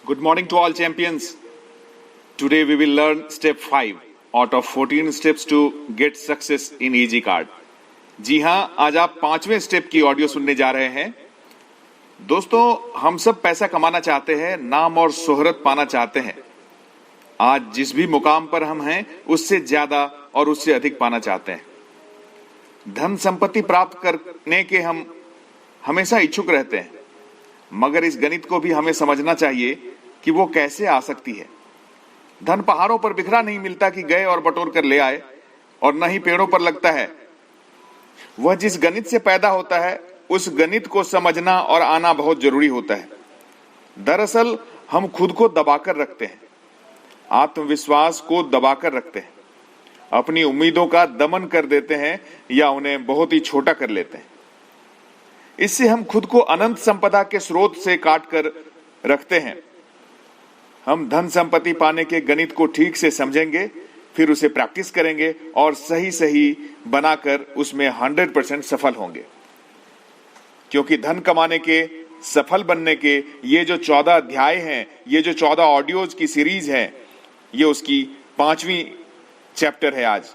Good morning to all champions. Today we will learn step 5 out of 14 steps to get success in EG card. जी हाँ, आज आप 5वें step की audio सुनने जा रहे हैं। दोस्तों, हम सब पैसा कमाना चाहते हैं, नाम और शोहरत पाना चाहते हैं। आज जिस भी मुकाम पर हम हैं, उससे ज्यादा और उससे अधिक पाना चाहते हैं। धन संपत्ति प्राप्त करने के हम हमेशा इच्छुक रहते हैं, मगर इस गणित को भी हमें समझना चाहिए कि वो कैसे आ सकती है। धन पहाड़ों पर बिखरा नहीं मिलता कि गए और बटोर कर ले आए, और न ही पेड़ों पर लगता है। वह जिस गणित से पैदा होता है, उस गणित को समझना और आना बहुत जरूरी होता है। दरअसल हम खुद को दबाकर रखते हैं, आत्मविश्वास को दबाकर रखते हैं, अपनी उम्मीदों का दमन कर देते हैं या उन्हें बहुत ही छोटा कर लेते हैं। इससे हम खुद को अनंत संपदा के स्रोत से काट कर रखते हैं। हम धन संपत्ति पाने के गणित को ठीक से समझेंगे, फिर उसे प्रैक्टिस करेंगे और सही सही बनाकर उसमें 100% सफल होंगे। क्योंकि धन कमाने के, सफल बनने के ये जो 14 अध्याय हैं, ये जो 14 ऑडियोज की सीरीज है, ये उसकी 5वीं चैप्टर है आज।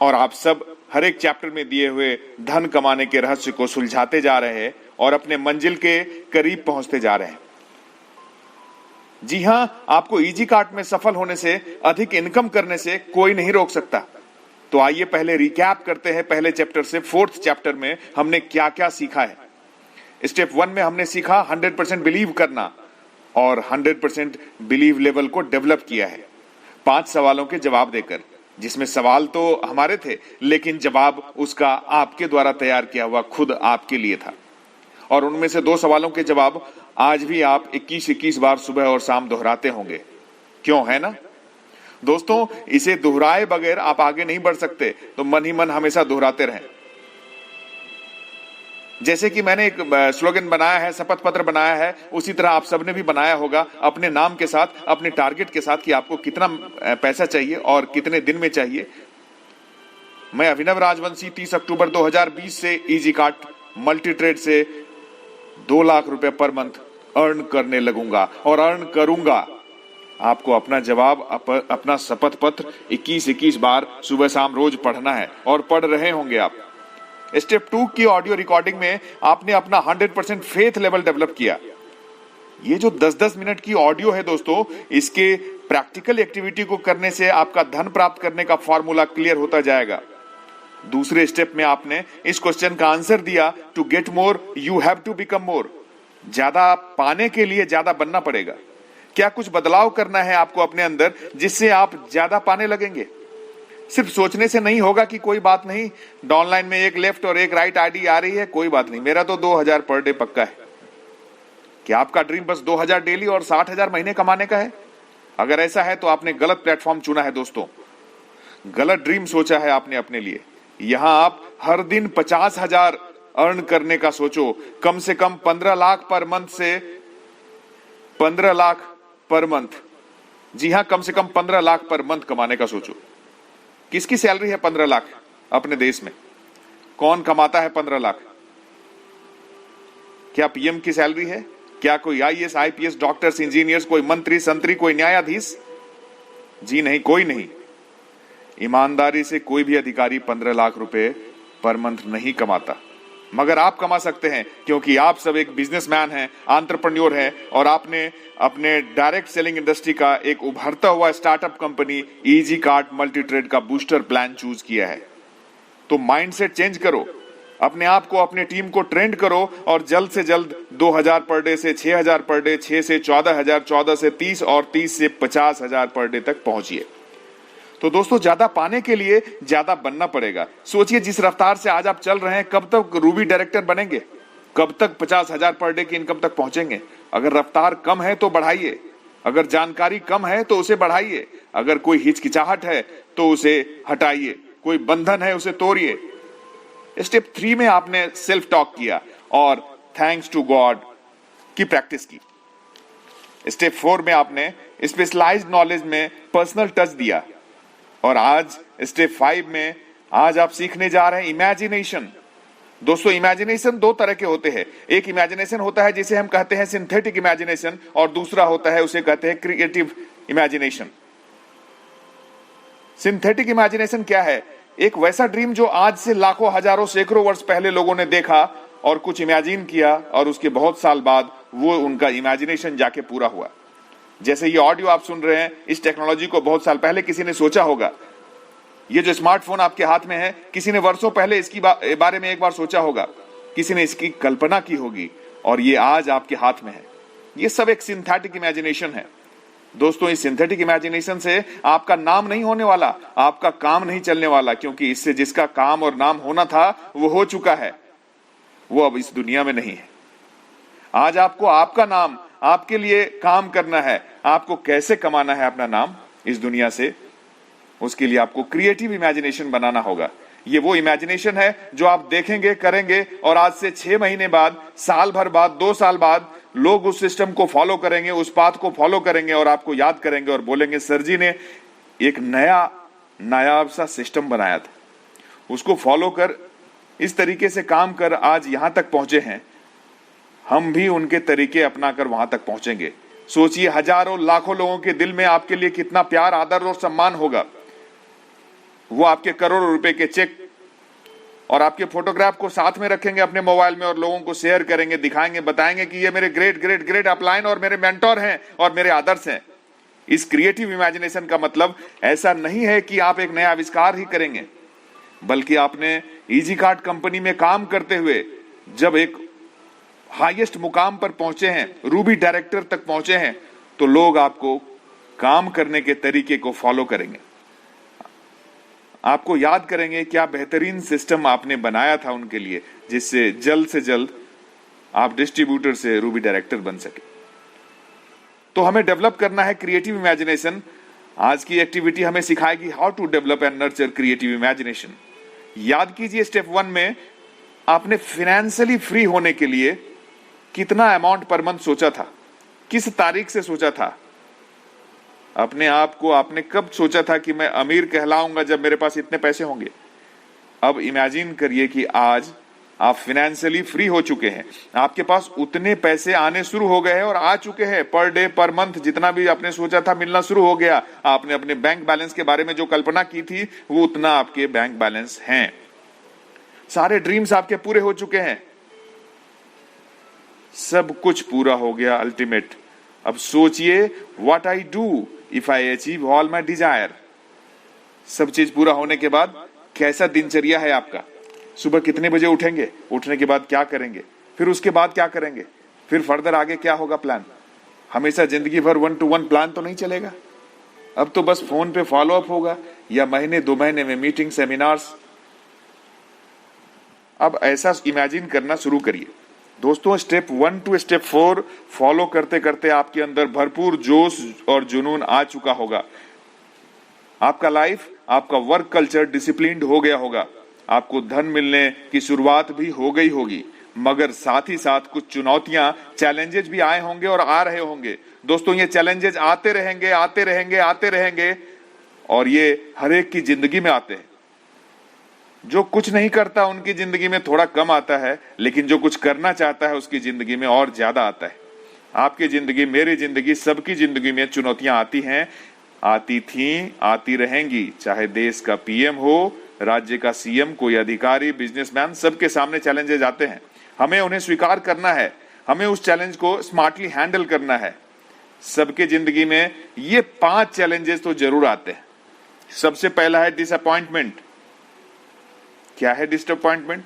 और आप सब हर एक चैप्टर में दिए हुए धन कमाने के रहस्य को सुलझाते जा रहे हैं और अपने मंजिल के करीब पहुंचते जा रहे हैं। जी हां, आपको इजी कार्ट में सफल होने से, अधिक इनकम करने से कोई नहीं रोक सकता। तो आइए पहले रिकैप करते हैं पहले चैप्टर से 4th चैप्टर में हमने क्या क्या सीखा है। स्टेप 1 में हमने सीखा 100% बिलीव करना और 100% बिलीव लेवल को डेवलप किया है 5 सवालों के जवाब देकर, जिसमें सवाल तो हमारे थे लेकिन जवाब उसका आपके द्वारा तैयार किया हुआ खुद आपके लिए था। और उनमें से 2 सवालों के जवाब आज भी आप 21-21 बार सुबह और शाम दोहराते होंगे। क्यों, है ना दोस्तों? इसे दोहराए बगैर आप आगे नहीं बढ़ सकते, तो मन ही मन हमेशा दोहराते रहें। जैसे कि मैंने एक स्लोगन बनाया है, शपथ पत्र बनाया है, उसी तरह आप सबने भी बनाया होगा अपने नाम के साथ, अपने टारगेट के साथ कि आपको कितना पैसा चाहिए और कितने दिन में चाहिए। मैं अभिनव राजवंशी 30 अक्टूबर 2020 से इजी कार्ट मल्टी ट्रेड से 2 लाख रुपए पर मंथ अर्न करने लगूंगा और अर्न करूंगा। आपको अपना जवाब, अपना शपथ पत्र 21-21 बार सुबह शाम रोज पढ़ना है और पढ़ रहे होंगे आप। स्टेप 2 की ऑडियो रिकॉर्डिंग में आपने अपना 100% फेथ लेवल डेवलप किया। ये जो 10-10 मिनट की ऑडियो है दोस्तों, इसके प्रैक्टिकल एक्टिविटी को करने से आपका धन प्राप्त करने का फॉर्मूला क्लियर होता जाएगा। दूसरे स्टेप में आपने इस क्वेश्चन का आंसर दिया, to get more you have to become more. ज्यादा पाने के लिए ज्यादा बनना पड़ेगा। क्या कुछ बदलाव करना है आपको अपने अंदर, जिससे आप ज्यादा पाने लगेंगे? सिर्फ सोचने से नहीं होगा कि कोई बात नहीं, डाउनलाइन में एक लेफ्ट और एक राइट आईडी आ रही है, कोई बात नहीं, मेरा तो 2000 पर डे पक्का है। क्या आपका ड्रीम बस 2000 डेली और 60,000 महीने कमाने का है? अगर ऐसा है तो आपने गलत प्लेटफॉर्म चुना है दोस्तों, गलत ड्रीम सोचा है आपने अपने लिए। यहां आप हर दिन 50,000 अर्न करने का सोचो, कम से कम 15 लाख पर मंथ से 15 लाख पर मंथ। जी हां, कम से कम 15 लाख पर मंथ कमाने का सोचो। किसकी सैलरी है 15 लाख अपने देश में? कौन कमाता है 15 लाख? क्या पीएम की सैलरी है? क्या कोई आईएएस, आईपीएस, डॉक्टर्स, इंजीनियर्स, कोई मंत्री, संतरी, कोई न्यायाधीश? जी नहीं, कोई नहीं। ईमानदारी से कोई भी अधिकारी 15 लाख रुपए पर मंथ नहीं कमाता, मगर आप कमा सकते हैं, क्योंकि आप सब एक बिजनेसमैन हैं, एंटरप्रेन्योर हैं, और आपने अपने डायरेक्ट सेलिंग इंडस्ट्री का एक उभरता हुआ startup company easy cart multi trade का बूस्टर प्लान चूज किया है। तो माइंडसेट चेंज करो, अपने आप को, अपने टीम को ट्रेंड करो और जल्द से जल्द 2000 पर डे से 6000 पर डे, 6 से 14,000, 14 से 30 और 30 से 50,000 पर डे तक पहुंचिए। तो दोस्तों, ज्यादा पाने के लिए ज्यादा बनना पड़ेगा। सोचिए, जिस रफ्तार से आज आप चल रहे हैं, कब तक रूबी डायरेक्टर बनेंगे? कब तक 50,000 पर डे की इनकम तक पहुंचेंगे? अगर रफ्तार कम है तो बढ़ाइए, अगर जानकारी कम है तो उसे बढ़ाइए, अगर कोई हिचकिचाहट है तो उसे हटाइए, कोई बंधन है उसे तोड़िए। स्टेप 3 में आपने सेल्फ टॉक किया और थैंक्स टू गॉड की प्रैक्टिस की। स्टेप 4 में आपने स्पेशलाइज्ड नॉलेज में पर्सनल टच दिया। और आज स्टेप 5 में आज आप सीखने जा रहे हैं इमेजिनेशन। दोस्तों इमेजिनेशन दो तरह के होते हैं। एक इमेजिनेशन होता है जिसे हम कहते हैं सिंथेटिक इमेजिनेशन, और दूसरा होता है उसे कहते हैं क्रिएटिव इमेजिनेशन। सिंथेटिक इमेजिनेशन क्या है? एक वैसा ड्रीम जो आज से लाखों, हजारों, सैकड़ों वर्ष पहले लोगों ने देखा और कुछ इमेजिन किया, और उसके बहुत साल बाद वो उनका इमेजिनेशन जाके पूरा हुआ। जैसे ये ऑडियो आप सुन रहे हैं, इस टेक्नोलॉजी को बहुत साल पहले किसी ने सोचा होगा। ये जो स्मार्टफोन आपके हाथ में है, किसी ने वर्षों पहले इसकी बारे में एक बार सोचा होगा, किसी ने इसकी कल्पना की होगी, और ये आज आपके हाथ में है। ये सब एक सिंथेटिक इमेजिनेशन है। दोस्तों इस सिंथेटिक इमेजिनेशन से आपका नाम नहीं होने वाला, आपका काम नहीं चलने वाला, क्योंकि इससे जिसका काम और नाम होना था वो हो चुका है, वो अब इस दुनिया में नहीं है। आज आपको आपका नाम, आपके लिए काम करना है। आपको कैसे कमाना है अपना नाम इस दुनिया से, उसके लिए आपको क्रिएटिव इमेजिनेशन बनाना होगा। ये वो इमेजिनेशन है जो आप देखेंगे, करेंगे, और आज से 6 महीने बाद, साल भर बाद, 2 साल बाद लोग उस सिस्टम को फॉलो करेंगे, उस पाथ को फॉलो करेंगे और आपको याद करेंगे और बोलेंगे सर जी ने एक नया नायाब सा सिस्टम बनाया था, उसको फॉलो कर, इस तरीके से काम कर आज यहां तक पहुंचे हैं। हम भी उनके तरीके अपनाकर वहां तक पहुंचेंगे। सोचिए हजारों, लाखों लोगों के दिल में आपके लिए कितना प्यार, आदर और सम्मान होगा। वो आपके करोड़ों रुपए के चेक और आपके फोटोग्राफ को साथ में रखेंगे अपने मोबाइल में और लोगों को शेयर करेंगे, दिखाएंगे, बताएंगे कि ये मेरे ग्रेट ग्रेट ग्रेट अपलाइन और मेरे मेंटोर हैं और मेरे आदर्श हैं। इस क्रिएटिव इमेजिनेशन का मतलब ऐसा नहीं है कि आप एक नया आविष्कार ही करेंगे, बल्कि आपने इजी कार्ड कंपनी में काम करते हुए जब एक हाईएस्ट मुकाम पर पहुंचे हैं, रूबी डायरेक्टर तक पहुंचे हैं, तो लोग आपको काम करने के तरीके को फॉलो करेंगे, आपको याद करेंगे क्या बेहतरीन सिस्टम आपने बनाया था उनके लिए, जिससे जल्द से जल्द आप डिस्ट्रीब्यूटर से रूबी डायरेक्टर बन सके। तो हमें डेवलप करना है क्रिएटिव इमेजिनेशन। आज की एक्टिविटी हमें सिखाएगी how to develop and nurture creative imagination. याद कीजिए स्टेप 1 में आपने फाइनेंशियली फ्री होने के लिए कितना अमाउंट पर मंथ सोचा था, किस तारीख से सोचा था, अपने आप को आपने कब सोचा था कि मैं अमीर कहलाऊंगा जब मेरे पास इतने पैसे होंगे। अब इमेजिन करिए कि आज आप फाइनेंशियली फ्री हो चुके हैं, आपके पास उतने पैसे आने शुरू हो गए हैं और आ चुके हैं, पर डे पर मंथ जितना भी आपने सोचा था मिलना शुरू हो गया। आपने अपने बैंक बैलेंस के बारे में जो कल्पना की थी वो उतना आपके बैंक बैलेंस हैं, सारे ड्रीम्स आपके पूरे हो चुके हैं, सब कुछ पूरा हो गया अल्टीमेट। अब सोचिए what I do if I achieve all my desire. सब चीज पूरा होने के बाद कैसा दिनचर्या है आपका, सुबह कितने बजे उठेंगे, उठने के बाद क्या करेंगे, फिर उसके बाद क्या करेंगे, फिर फर्दर आगे क्या होगा प्लान। हमेशा जिंदगी भर 1 to 1 प्लान तो नहीं चलेगा। अब तो बस फोन पे फॉलो अप होगा या महीने 2 महीने में मीटिंग, सेमिनार्स। अब ऐसा इमेजिन करना शुरू करिए। दोस्तों स्टेप 1 to स्टेप 4 फॉलो करते करते आपके अंदर भरपूर जोश और जुनून आ चुका होगा। आपका लाइफ, आपका वर्क कल्चर डिसिप्लिन्ड हो गया होगा, आपको धन मिलने की शुरुआत भी हो गई होगी, मगर साथ ही साथ कुछ चुनौतियां, चैलेंजेस भी आए होंगे और आ रहे होंगे। दोस्तों ये चैलेंजेस आते रहेंगे, आते रहेंगे, आते रहेंगे, और ये हर एक की जिंदगी में आते हैं। जो कुछ नहीं करता उनकी जिंदगी में थोड़ा कम आता है, लेकिन जो कुछ करना चाहता है उसकी जिंदगी में और ज्यादा आता है। आपकी जिंदगी, मेरी जिंदगी, सबकी जिंदगी में चुनौतियां आती हैं, आती थीं, आती रहेंगी। चाहे देश का पीएम हो, राज्य का सीएम, कोई अधिकारी, बिजनेसमैन, सबके सामने चैलेंजेस आते हैं। हमें उन्हें स्वीकार करना है, हमें उस चैलेंज को स्मार्टली हैंडल करना है। सबके जिंदगी में ये 5 चैलेंजेस तो जरूर आते हैं। सबसे पहला है डिसअपॉइंटमेंट। क्या है डिसअपॉइंटमेंट?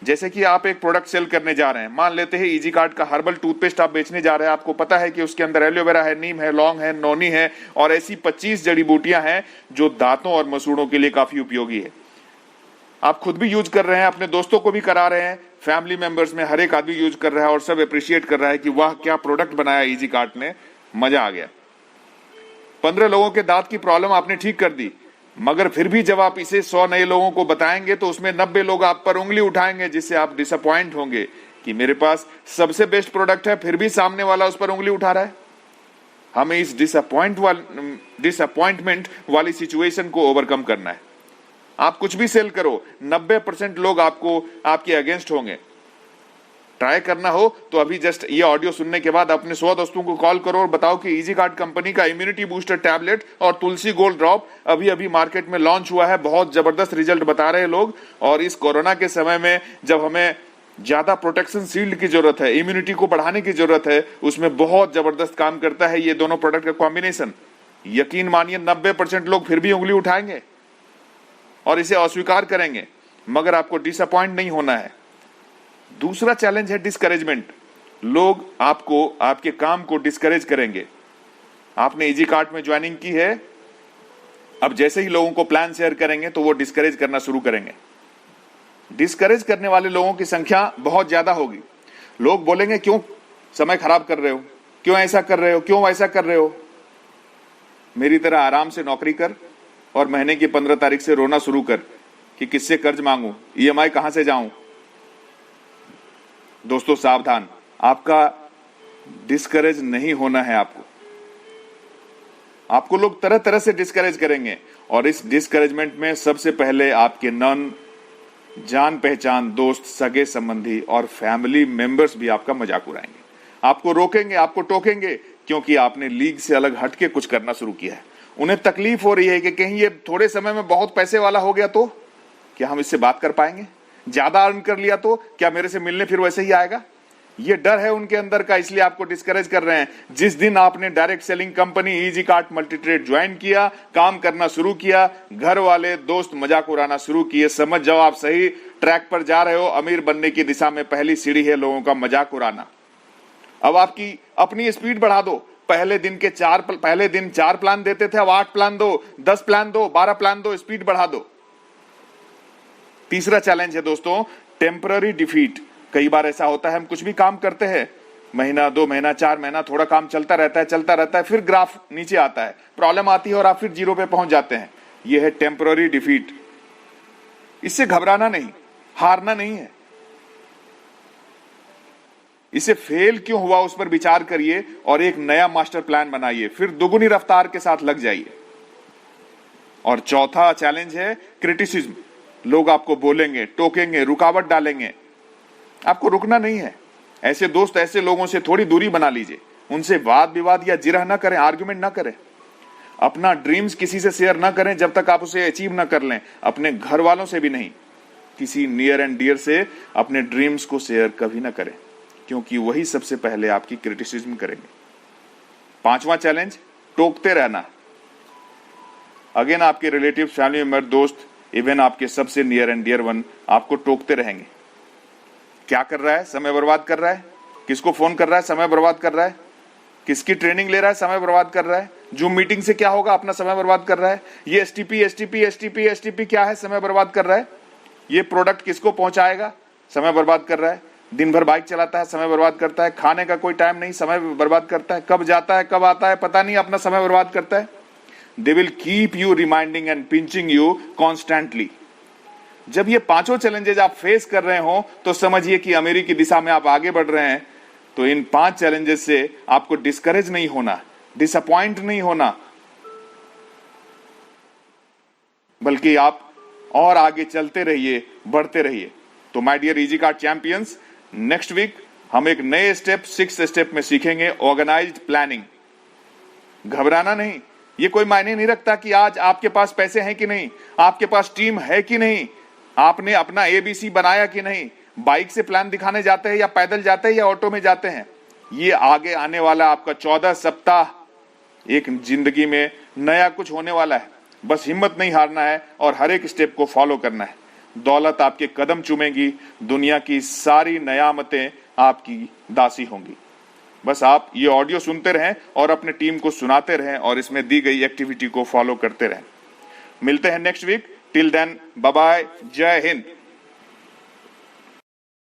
जैसे कि आप एक प्रोडक्ट सेल करने जा रहे हैं, मान लेते हैं इजी कार्ड का हर्बल टूथपेस्ट आप बेचने जा रहे हैं। आपको पता है कि उसके अंदर एलोवेरा है, नीम है, लौंग है, नौनी है और ऐसी 25 जड़ी बूटियां हैं जो दांतों और मसूड़ों के लिए काफी उपयोगी है। आप खुद भी यूज कर रहे हैं, अपने दोस्तों को भी करा रहे हैं, फैमिली मेंबर्स में हर एक आदमी यूज कर रहा है और सब अप्रिशिएट कर रहा है कि वाह क्या प्रोडक्ट बनाया इजी कार्ड ने, मजा आ गया। 15 लोगों के दांत की प्रॉब्लम आपने ठीक कर दी, मगर फिर भी जब आप इसे 100 नए लोगों को बताएंगे तो उसमें 90 लोग आप पर उंगली उठाएंगे, जिससे आप डिसअपॉइंट होंगे कि मेरे पास सबसे बेस्ट प्रोडक्ट है फिर भी सामने वाला उस पर उंगली उठा रहा है। हमें इस डिसअपॉइंटमेंट वाली सिचुएशन को ओवरकम करना है। आप कुछ भी सेल करो, 90% लोग आपको आपके अगेंस्ट होंगे। ट्राई करना हो तो अभी जस्ट ये ऑडियो सुनने के बाद अपने 100 दोस्तों को कॉल करो और बताओ कि इजी कार्ड कंपनी का इम्यूनिटी बूस्टर टैबलेट और तुलसी गोल्ड ड्रॉप अभी अभी मार्केट में लॉन्च हुआ है। बहुत जबरदस्त रिजल्ट बता रहे हैं लोग। और इस कोरोना के समय में जब हमें ज्यादा प्रोटेक्शन शील्ड की जरूरत है, इम्यूनिटी को बढ़ाने की जरूरत है, उसमें बहुत जबरदस्त काम करता है ये दोनों प्रोडक्ट का कॉम्बिनेशन। यकीन मानिए 90% लोग फिर भी उंगली उठाएंगे और इसे अस्वीकार करेंगे, मगर आपको डिसअपॉइंट नहीं होना है। दूसरा चैलेंज है डिस्करेजमेंट। लोग आपको आपके काम को डिस्करेज करेंगे। आपने इजी कार्ड में ज्वाइनिंग की है, अब जैसे ही लोगों को प्लान शेयर करेंगे तो वो डिस्करेज करना शुरू करेंगे। डिस्करेज करने वाले लोगों की संख्या बहुत ज्यादा होगी। लोग बोलेंगे क्यों समय खराब कर रहे हो, क्यों ऐसा कर रहे हो, क्यों वैसा कर रहे हो। मेरी तरह आराम से नौकरी कर और महीने की 15 तारीख से रोना शुरू कर कि किससे कर्ज मांगू, ईएमआई कहां से जाऊं। दोस्तों सावधान, आपका डिस्करेज नहीं होना है। आपको लोग तरह तरह से डिस्करेज करेंगे और इस डिस्करेजमेंट में सबसे पहले आपके नॉन जान पहचान दोस्त, सगे संबंधी और फैमिली मेंबर्स भी आपका मजाक उड़ाएंगे, आपको रोकेंगे, आपको टोकेंगे, क्योंकि आपने लीग से अलग हटके कुछ करना शुरू किया है। उन्हें तकलीफ हो रही है कि कहीं ये थोड़े समय में बहुत पैसे वाला हो गया तो क्या हम इससे बात कर पाएंगे, ज्यादा अर्न कर लिया तो क्या मेरे से मिलने फिर वैसे ही आएगा। ये डर है उनके अंदर का, इसलिए आपको डिस्करेज कर रहे हैं। जिस दिन आपने direct selling company easy card multitrade join किया, काम करना शुरू किया, घर वाले दोस्त मजाक उड़ाना शुरू किए, समझ जाओ आप सही ट्रैक पर जा रहे हो। अमीर बनने की दिशा में पहली सीढ़ी है लोगों का मजाक उड़ाना। अब आपकी अपनी स्पीड बढ़ा दो। पहले दिन 4 प्लान देते थे, अब 8 प्लान दो, 10 प्लान दो, 12 प्लान दो, स्पीड बढ़ा दो। तीसरा चैलेंज है दोस्तों टेम्पररी डिफीट। कई बार ऐसा होता है हम कुछ भी काम करते हैं, महीना, 2 महीना, 4 महीना थोड़ा काम चलता रहता है, फिर ग्राफ नीचे आता है, प्रॉब्लम आती है और आप फिर जीरो पे पहुंच जाते हैं। यह है टेम्पररी डिफीट। इससे घबराना नहीं, हारना नहीं है। इसे फेल क्यों हुआ उस पर विचार करिए और एक नया मास्टर प्लान बनाइए, फिर दुगुनी रफ्तार के साथ लग जाइए। और चौथा चैलेंज है क्रिटिसिज्म। लोग आपको बोलेंगे, टोकेंगे, रुकावट डालेंगे, आपको रुकना नहीं है। ऐसे दोस्त, ऐसे लोगों से थोड़ी दूरी बना लीजिए, उनसे वाद विवाद या जिरह ना करें, आर्गुमेंट ना करें। अपना ड्रीम्स किसी से शेयर ना करें जब तक आप उसे अचीव ना कर लें। अपने घर वालों से भी नहीं, किसी नियर एंड डियर से अपने ड्रीम्स को शेयर कभी ना करें, क्योंकि वही सबसे पहले आपकी क्रिटिसिज्म करेंगे। 5वां चैलेंज टोकते रहना। अगेन आपके रिलेटिव, फैमिली मेंबर, दोस्त, इवन आपके सबसे नियर एंड डियर वन आपको टोकते रहेंगे। क्या कर रहा है, समय बर्बाद कर रहा है, किसको फोन कर रहा है, समय बर्बाद कर रहा है, किसकी ट्रेनिंग ले रहा है, समय बर्बाद कर रहा है, जूम मीटिंग से क्या होगा, अपना समय बर्बाद कर रहा है, ये एसटीपी क्या है, समय बर्बाद कर रहा है, ये प्रोडक्ट किसको पहुंचाएगा, समय बर्बाद कर रहा है, दिन भर बाइक चलाता है, समय बर्बाद करता है, खाने का कोई टाइम नहीं, समय बर्बाद करता है, कब जाता है कब आता है पता नहीं, अपना समय बर्बाद करता है। They will keep you reminding and pinching you constantly. जब ये 5 चैलेंजेस आप फेस कर रहे हो तो समझिए कि अमीरी की दिशा में आप आगे बढ़ रहे हैं। तो इन 5 चैलेंजेस से आपको डिस्करेज नहीं होना, डिसअपॉइंट नहीं होना, बल्कि आप और आगे चलते रहिए, बढ़ते रहिए। तो my dear easy card champions, next week हम एक नए स्टेप, 6th स्टेप में सीखेंगे ऑर्गेनाइज्ड प्लानिंग। घबराना नहीं। ये कोई मायने नहीं रखता कि आज आपके पास पैसे हैं कि नहीं, आपके पास टीम है कि नहीं, आपने अपना ABC बनाया कि नहीं, बाइक से प्लान दिखाने जाते हैं या पैदल जाते हैं या ऑटो में जाते हैं। ये आगे आने वाला आपका 14 सप्ताह एक जिंदगी में नया कुछ होने वाला है। बस हिम्मत नहीं हारना है और हर एक स्टेप को फॉलो करना है। दौलत आपके कदम चूमेगी, दुनिया की सारी नयामतें आपकी दासी होंगी। बस आप ये ऑडियो सुनते रहें और अपने टीम को सुनाते रहें और इसमें दी गई एक्टिविटी को फॉलो करते रहें। मिलते हैं next week. Till then, bye bye, Jai Hind.